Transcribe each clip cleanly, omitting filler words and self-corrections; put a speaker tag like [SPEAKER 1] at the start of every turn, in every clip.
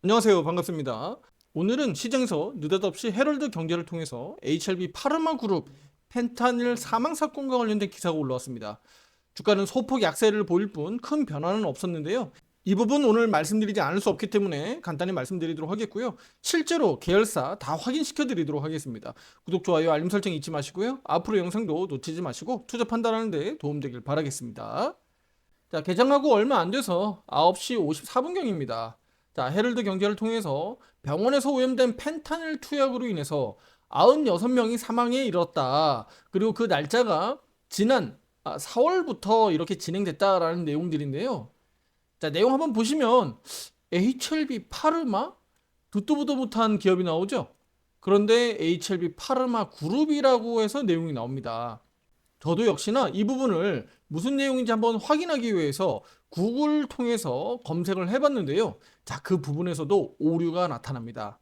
[SPEAKER 1] 안녕하세요. 반갑습니다. 오늘은 시장에서 느닷없이 헤럴드 경제를 통해서 HLB 파르마 그룹 펜타닐 사망 사건과 관련된 기사가 올라왔습니다. 주가는 소폭 약세를 보일 뿐 큰 변화는 없었는데요. 이 부분 오늘 말씀드리지 않을 수 없기 때문에 간단히 말씀드리도록 하겠고요. 실제로 계열사 다 확인시켜 드리도록 하겠습니다. 구독, 좋아요, 알림 설정 잊지 마시고요. 앞으로 영상도 놓치지 마시고 투자 판단하는 데 도움되길 바라겠습니다. 자, 개장하고 얼마 안 돼서 9시 54분경입니다. 자, 헤럴드 경제를 통해서 병원에서 오염된 펜타닐 투약으로 인해서 96명이 사망에 이르렀다. 그리고 그 날짜가 지난 4월부터 이렇게 진행됐다라는 내용들인데요. 자, 내용 한번 보시면 HLB 파르마? 듣도 보도 못한 기업이 나오죠. 그런데 HLB 파르마 그룹이라고 해서 내용이 나옵니다. 저도 역시나 이 부분을 무슨 내용인지 한번 확인하기 위해서 구글 통해서 검색을 해봤는데요. 자, 그 부분에서도 오류가 나타납니다.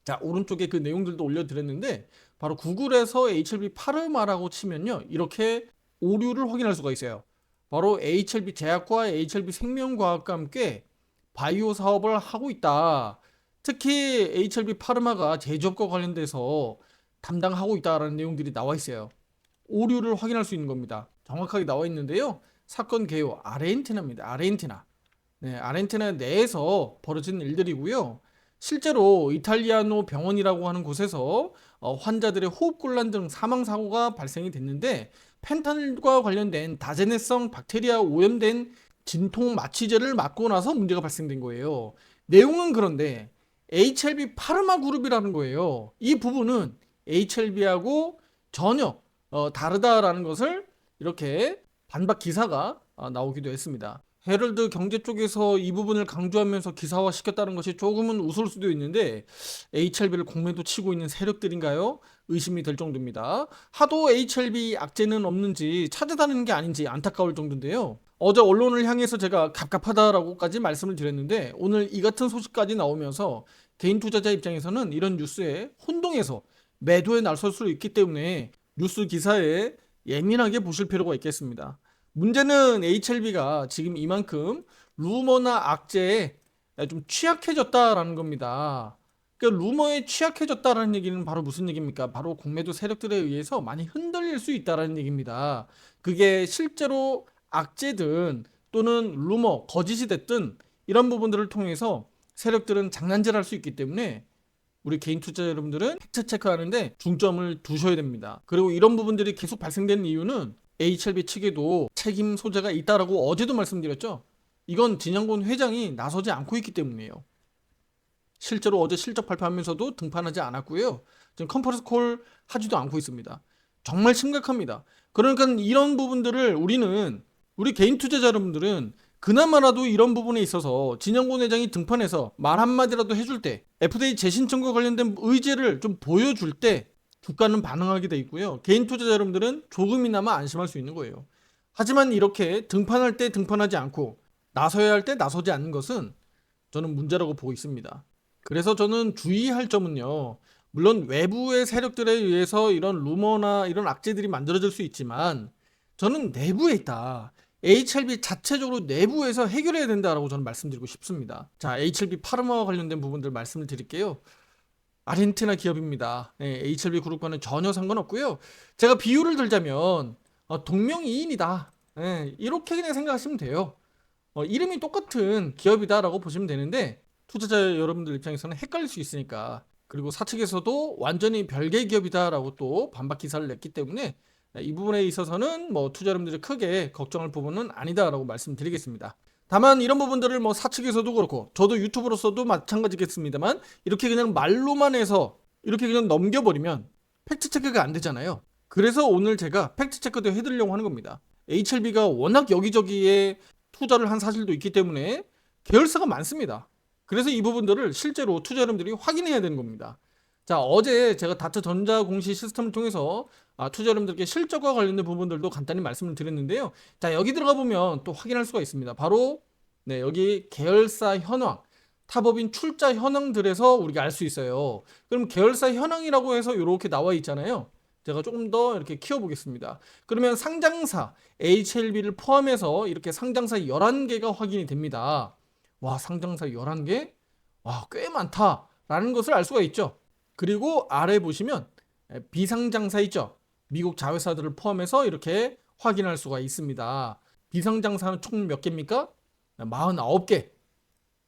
[SPEAKER 1] 자, 오른쪽에 그 내용들도 올려드렸는데 바로 구글에서 HLB 파르마라고 치면요, 이렇게 오류를 확인할 수가 있어요. 바로 HLB 제약과 HLB 생명과학과 함께 바이오 사업을 하고 있다. 특히 HLB 파르마가 제조업과 관련돼서 담당하고 있다라는 내용들이 나와 있어요. 오류를 확인할 수 있는 겁니다. 정확하게 나와 있는데요. 사건 개요 아르헨티나입니다. 아르헨티나. 네, 아르헨티나 내에서 벌어진 일들이고요. 실제로 이탈리아노 병원이라고 하는 곳에서 환자들의 호흡곤란 등 사망 사고가 발생이 됐는데 펜타닐과 관련된 다제네성 박테리아 오염된 진통 마취제를 맞고 나서 문제가 발생된 거예요. 내용은 그런데 HLB 파르마 그룹이라는 거예요. 이 부분은 HLB하고 전혀 다르다라는 것을 이렇게 반박 기사가 나오기도 했습니다. 헤럴드 경제 쪽에서 이 부분을 강조하면서 기사화 시켰다는 것이 조금은 우스울 수도 있는데 HLB를 공매도 치고 있는 세력들인가요? 의심이 될 정도입니다. 하도 HLB 악재는 없는지 찾아다니는 게 아닌지 안타까울 정도인데요. 어제 언론을 향해서 제가 갑갑하다라고까지 말씀을 드렸는데 오늘 이 같은 소식까지 나오면서 개인 투자자 입장에서는 이런 뉴스에 혼동해서 매도에 나설 수 있기 때문에 뉴스 기사에 예민하게 보실 필요가 있겠습니다. 문제는 HLB가 지금 이만큼 루머나 악재에 좀 취약해졌다라는 겁니다. 그러니까 루머에 취약해졌다라는 얘기는 바로 무슨 얘기입니까? 바로 공매도 세력들에 의해서 많이 흔들릴 수 있다라는 얘기입니다. 그게 실제로 악재든 또는 루머, 거짓이 됐든 이런 부분들을 통해서 세력들은 장난질할 수 있기 때문에 우리 개인 투자자 여러분들은 팩트 체크하는데 중점을 두셔야 됩니다. 그리고 이런 부분들이 계속 발생되는 이유는 HLB 측에도 책임 소재가 있다라고 어제도 말씀드렸죠. 이건 진영곤 회장이 나서지 않고 있기 때문이에요. 실제로 어제 실적 발표하면서도 등판하지 않았고요. 지금 컨퍼런스 콜 하지도 않고 있습니다. 정말 심각합니다. 그러니까 이런 부분들을 우리 개인 투자자 여러분들은 그나마라도 이런 부분에 있어서 진영곤 회장이 등판해서 말 한마디라도 해줄 때 FDA 재신청과 관련된 의지를 좀 보여줄 때 주가는 반응하게 돼 있고요. 개인 투자자 여러분들은 조금이나마 안심할 수 있는 거예요. 하지만 이렇게 등판할 때 등판하지 않고 나서야 할 때 나서지 않는 것은 저는 문제라고 보고 있습니다. 그래서 저는 주의할 점은요. 물론 외부의 세력들에 의해서 이런 루머나 이런 악재들이 만들어질 수 있지만 저는 내부에 있다. HLB 자체적으로 내부에서 해결해야 된다라고 저는 말씀드리고 싶습니다. 자, HLB 파르마와 관련된 부분들 말씀을 드릴게요. 아르헨티나 기업입니다. 네, HLB 그룹과는 전혀 상관없고요. 제가 비유를 들자면 동명이인이다. 네, 이렇게 그냥 생각하시면 돼요. 이름이 똑같은 기업이다라고 보시면 되는데 투자자 여러분들 입장에서는 헷갈릴 수 있으니까 그리고 사측에서도 완전히 별개의 기업이다라고 또 반박 기사를 냈기 때문에 이 부분에 있어서는 뭐 투자 여러분들이 크게 걱정할 부분은 아니다라고 말씀드리겠습니다. 다만 이런 부분들을 뭐 사측에서도 그렇고 저도 유튜브로서도 마찬가지겠습니다만 이렇게 그냥 말로만 해서 이렇게 그냥 넘겨버리면 팩트체크가 안 되잖아요. 그래서 오늘 제가 팩트체크도 해드리려고 하는 겁니다. HLB가 워낙 여기저기에 투자를 한 사실도 있기 때문에 계열사가 많습니다. 그래서 이 부분들을 실제로 투자 여러분들이 확인해야 되는 겁니다. 자, 어제 제가 다트 전자공시 시스템을 통해서 투자 여러분들께 실적과 관련된 부분들도 간단히 말씀을 드렸는데요. 자, 여기 들어가 보면 또 확인할 수가 있습니다. 바로 네, 여기 계열사 현황, 타법인 출자 현황들에서 우리가 알 수 있어요. 그럼 계열사 현황이라고 해서 이렇게 나와 있잖아요. 제가 조금 더 이렇게 키워보겠습니다. 그러면 상장사 HLB를 포함해서 이렇게 상장사 11개가 확인이 됩니다. 와, 상장사 11개? 꽤 많다라는 것을 알 수가 있죠. 그리고 아래 보시면 비상장사 있죠. 미국 자회사들을 포함해서 이렇게 확인할 수가 있습니다. 비상장사는 총 몇 개입니까? 49개.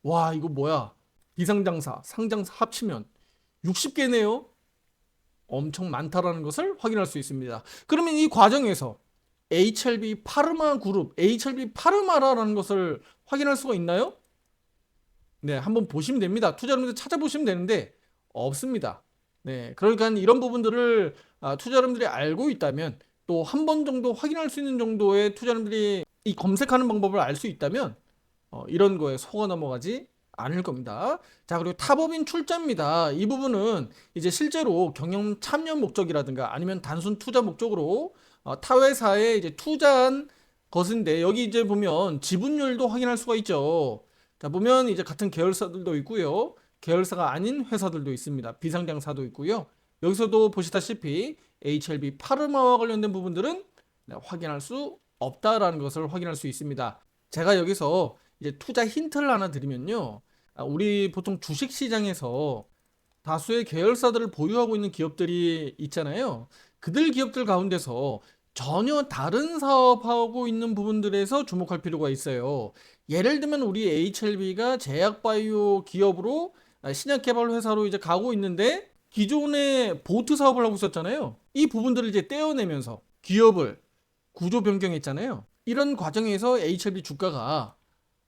[SPEAKER 1] 와, 이거 뭐야? 비상장사, 상장사 합치면 60개네요. 엄청 많다라는 것을 확인할 수 있습니다. 그러면 이 과정에서 HLB 파르마 그룹, HLB 파르마라는 것을 확인할 수가 있나요? 네, 한번 보시면 됩니다. 투자자분들 찾아보시면 되는데 없습니다. 네, 그러니까 이런 부분들을 투자자분들이 알고 있다면 또 한 번 정도 확인할 수 있는 정도의 투자자분들이 이 검색하는 방법을 알 수 있다면 이런 거에 속아 넘어가지 않을 겁니다. 자, 그리고 타법인 출자입니다. 이 부분은 이제 실제로 경영 참여 목적이라든가 아니면 단순 투자 목적으로 타 회사에 이제 투자한 것인데 여기 이제 보면 지분율도 확인할 수가 있죠. 자, 보면 이제 같은 계열사들도 있고요. 계열사가 아닌 회사들도 있습니다. 비상장사도 있고요. 여기서도 보시다시피 HLB 파르마와 관련된 부분들은 확인할 수 없다라는 것을 확인할 수 있습니다. 제가 여기서 이제 투자 힌트를 하나 드리면요. 우리 보통 주식 시장에서 다수의 계열사들을 보유하고 있는 기업들이 있잖아요. 그들 기업들 가운데서 전혀 다른 사업하고 있는 부분들에서 주목할 필요가 있어요. 예를 들면 우리 HLB가 제약바이오 기업으로 신약개발 회사로 이제 가고 있는데 기존에 보트 사업을 하고 있었잖아요. 이 부분들을 이제 떼어내면서 기업을 구조 변경했잖아요. 이런 과정에서 HLB 주가가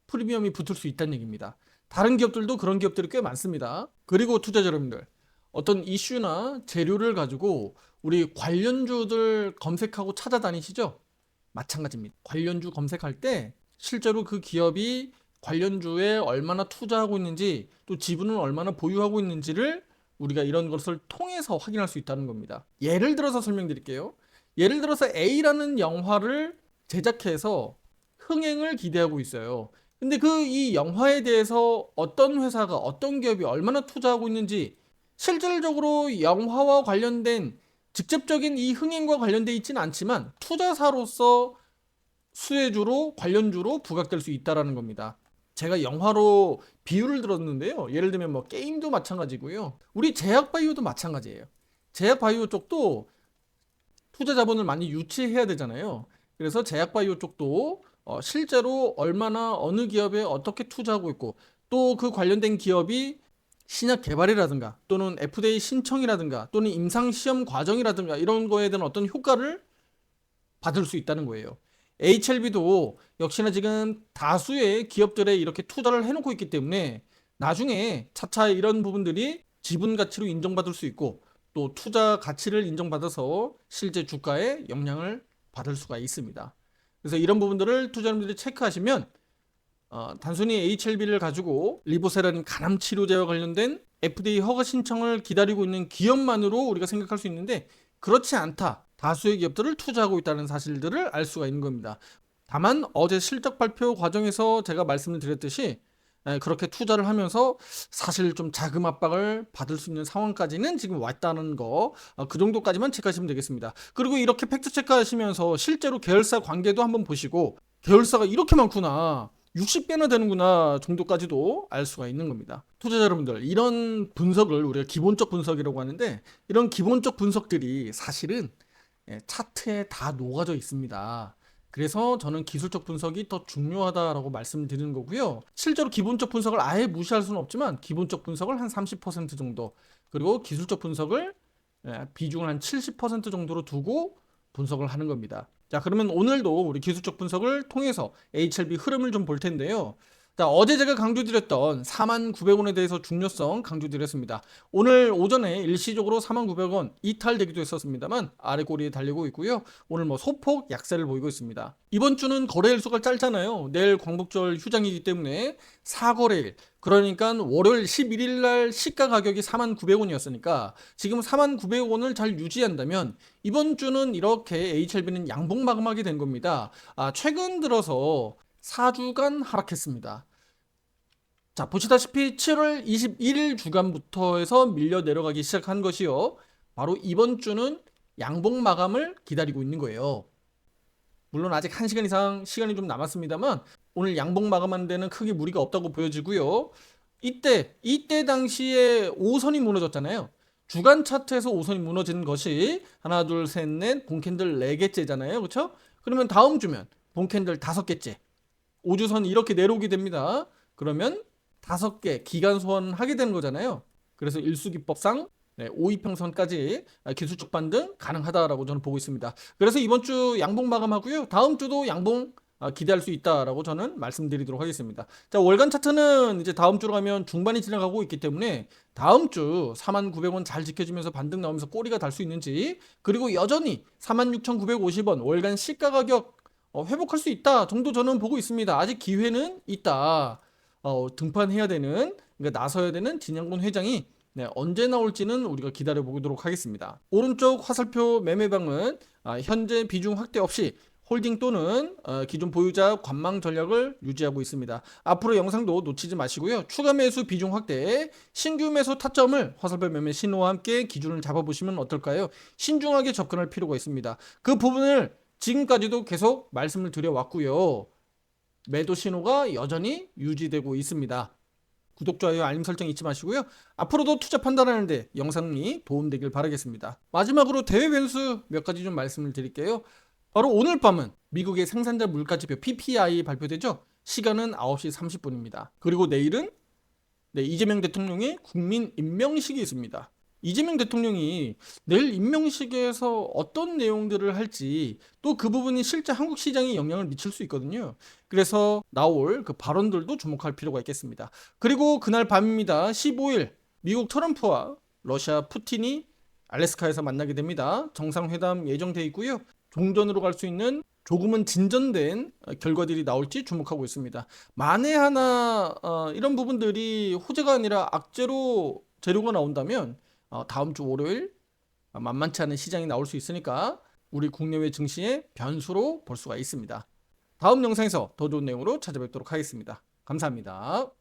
[SPEAKER 1] 프리미엄이 붙을 수 있다는 얘기입니다. 다른 기업들도 그런 기업들이 꽤 많습니다. 그리고 투자자 여러분들, 어떤 이슈나 재료를 가지고 우리 관련주들 검색하고 찾아다니시죠? 마찬가지입니다. 관련주 검색할 때 실제로 그 기업이 관련주에 얼마나 투자하고 있는지 또 지분을 얼마나 보유하고 있는지를 우리가 이런 것을 통해서 확인할 수 있다는 겁니다. 예를 들어서 설명드릴게요. 예를 들어서 A라는 영화를 제작해서 흥행을 기대하고 있어요. 근데 그 이 영화에 대해서 어떤 회사가 어떤 기업이 얼마나 투자하고 있는지 실질적으로 영화와 관련된 직접적인 이 흥행과 관련돼 있지는 않지만 투자사로서 수혜주로 관련주로 부각될 수 있다라는 겁니다. 제가 영화로 비유를 들었는데요. 예를 들면 뭐 게임도 마찬가지고요. 우리 제약바이오도 마찬가지예요. 제약바이오 쪽도 투자 자본을 많이 유치해야 되잖아요. 그래서 제약바이오 쪽도 실제로 얼마나 어느 기업에 어떻게 투자하고 있고 또 그 관련된 기업이 신약 개발이라든가 또는 FDA 신청이라든가 또는 임상 시험 과정이라든가 이런 거에 대한 어떤 효과를 받을 수 있다는 거예요. HLB도 역시나 지금 다수의 기업들에 이렇게 투자를 해놓고 있기 때문에 나중에 차차 이런 부분들이 지분 가치로 인정받을 수 있고 또 투자 가치를 인정받아서 실제 주가에 영향을 받을 수가 있습니다. 그래서 이런 부분들을 투자자분들이 체크하시면 단순히 HLB를 가지고 리보세라는 간암 치료제와 관련된 FDA 허가 신청을 기다리고 있는 기업만으로 우리가 생각할 수 있는데 그렇지 않다. 다수의 기업들을 투자하고 있다는 사실들을 알 수가 있는 겁니다. 다만 어제 실적 발표 과정에서 제가 말씀을 드렸듯이 그렇게 투자를 하면서 사실 좀 자금 압박을 받을 수 있는 상황까지는 지금 왔다는 거, 그 정도까지만 체크하시면 되겠습니다. 그리고 이렇게 팩트 체크하시면서 실제로 계열사 관계도 한번 보시고 계열사가 이렇게 많구나, 60개나 되는구나 정도까지도 알 수가 있는 겁니다. 투자자 여러분들, 이런 분석을 우리가 기본적 분석이라고 하는데 이런 기본적 분석들이 사실은 차트에 다 녹아져 있습니다. 그래서 저는 기술적 분석이 더 중요하다라고 말씀드리는 거고요. 실제로 기본적 분석을 아예 무시할 수는 없지만 기본적 분석을 한 30% 정도, 그리고 기술적 분석을 비중을 한 70% 정도로 두고 분석을 하는 겁니다. 자, 그러면 오늘도 우리 기술적 분석을 통해서 HLB 흐름을 좀 볼 텐데요. 자, 어제 제가 강조드렸던 49,000원에 대해서 중요성 강조드렸습니다. 오늘 오전에 일시적으로 49,000원 이탈되기도 했었습니다만 아래 꼬리에 달리고 있고요. 오늘 뭐 소폭 약세를 보이고 있습니다. 이번 주는 거래일수가 짧잖아요. 내일 광복절 휴장이기 때문에 4거래일, 그러니까 월요일 11일 날 시가 가격이 49,000원이었으니까 지금 49,000원을 잘 유지한다면 이번 주는 이렇게 HLB는 양봉 마감하게 된 겁니다. 최근 들어서 4주간 하락했습니다. 자, 보시다시피 7월 21일 주간부터 해서 밀려 내려가기 시작한 것이요. 바로 이번 주는 양봉 마감을 기다리고 있는 거예요. 물론 아직 1시간 이상 시간이 좀 남았습니다만 오늘 양봉 마감하는 데는 크게 무리가 없다고 보여지고요. 이때 당시에 5선이 무너졌잖아요. 주간 차트에서 5선이 무너진 것이 하나, 둘, 셋, 넷, 본캔들 4개째잖아요. 그렇죠? 그러면 다음 주면 본캔들 5개째. 5주선 이렇게 내려오게 됩니다. 그러면 5개 기간 소환하게 되는 거잖아요. 그래서 일수기법상 5이평선까지 기술적 반등 가능하다라고 저는 보고 있습니다. 그래서 이번 주 양봉 마감하고요. 다음 주도 양봉 기대할 수 있다라고 저는 말씀드리도록 하겠습니다. 자, 월간 차트는 이제 다음 주로 가면 중반이 지나가고 있기 때문에 다음 주 49,000원 잘 지켜주면서 반등 나오면서 꼬리가 달 수 있는지, 그리고 여전히 46,950원 월간 시가 가격 회복할 수 있다 정도 저는 보고 있습니다. 아직 기회는 있다. 등판해야 되는, 그러니까 나서야 되는 진양곤 회장이 언제 나올지는 우리가 기다려 보도록 하겠습니다. 오른쪽 화살표 매매방은 현재 비중 확대 없이 홀딩 또는 기존 보유자 관망 전략을 유지하고 있습니다. 앞으로 영상도 놓치지 마시고요. 추가 매수 비중 확대, 신규 매수 타점을 화살표 매매 신호와 함께 기준을 잡아보시면 어떨까요? 신중하게 접근할 필요가 있습니다. 그 부분을 지금까지도 계속 말씀을 드려왔고요. 매도 신호가 여전히 유지되고 있습니다. 구독, 좋아요, 알림 설정 잊지 마시고요. 앞으로도 투자 판단하는데 영상이 도움되길 바라겠습니다. 마지막으로 대외 변수 몇 가지 좀 말씀을 드릴게요. 바로 오늘 밤은 미국의 생산자 물가지표 PPI 발표되죠. 시간은 9시 30분입니다. 그리고 내일은 이재명 대통령의 국민 임명식이 있습니다. 이재명 대통령이 내일 임명식에서 어떤 내용들을 할지, 또 그 부분이 실제 한국 시장에 영향을 미칠 수 있거든요. 그래서 나올 그 발언들도 주목할 필요가 있겠습니다. 그리고 그날 밤입니다. 15일 미국 트럼프와 러시아 푸틴이 알래스카에서 만나게 됩니다. 정상회담 예정돼 있고요. 종전으로 갈 수 있는 조금은 진전된 결과들이 나올지 주목하고 있습니다. 만에 하나 이런 부분들이 호재가 아니라 악재로 재료가 나온다면 다음 주 월요일 만만치 않은 시장이 나올 수 있으니까 우리 국내외 증시의 변수로 볼 수가 있습니다. 다음 영상에서 더 좋은 내용으로 찾아뵙도록 하겠습니다. 감사합니다.